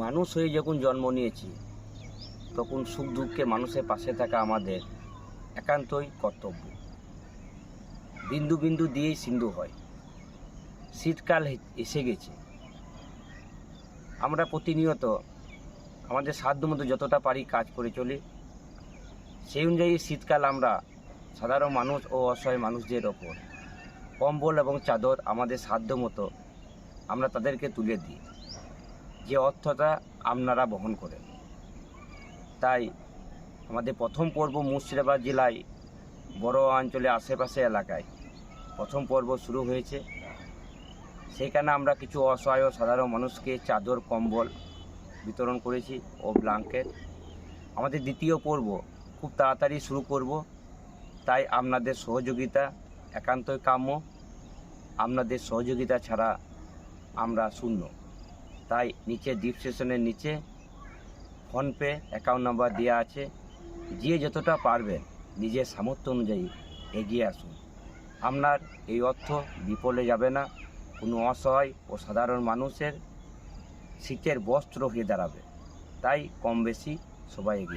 মানুষ হয়ে যখন জন্ম নিয়েছি তখন সুখ দুঃখে মানুষের পাশে থাকা আমাদের একান্তই কর্তব্য। বিন্দু বিন্দু দিয়েই সিন্ধু হয়। শীতকাল এসে গেছে। আমরা প্রতিনিয়ত আমাদের সাধ্যমতো যতটা পারি কাজ করে চলি। সেই অনুযায়ী শীতকাল আমরা সাধারণ মানুষ ও অসহায় মানুষদের ওপর কম্বল এবং চাদর আমাদের সাধ্যমতো আমরা তাদেরকে তুলে দিই, যে অর্থটা আপনারা বহন করেন। তাই আমাদের প্রথম পর্ব মুর্শিদাবাদ জেলায় বড় অঞ্চলে আশেপাশে এলাকায় প্রথম পর্ব শুরু হয়েছে। সেইখানে আমরা কিছু অসহায় ও সাধারণ মানুষকে চাদর কম্বল বিতরণ করেছি ও ব্ল্যাঙ্কেট। আমাদের দ্বিতীয় পর্ব খুব তাড়াতাড়ি শুরু করব, তাই আপনাদের সহযোগিতা একান্তই কাম্য। আপনাদের সহযোগিতা ছাড়া আমরা শূন্য। তাই নিচে ডিসক্রিপশনের নিচে ফোনপে অ্যাকাউন্ট নাম্বার দেওয়া আছে। যে যতটা পারবেন নিজের সামর্থ্য অনুযায়ী এগিয়ে আসুন। আপনার এই অর্থ বিফলে যাবে না, কোনো অসহায় ও সাধারণ মানুষের শীতের বস্ত্র হয়ে দাঁড়াবে। তাই কম বেশি সবাই এগিয়ে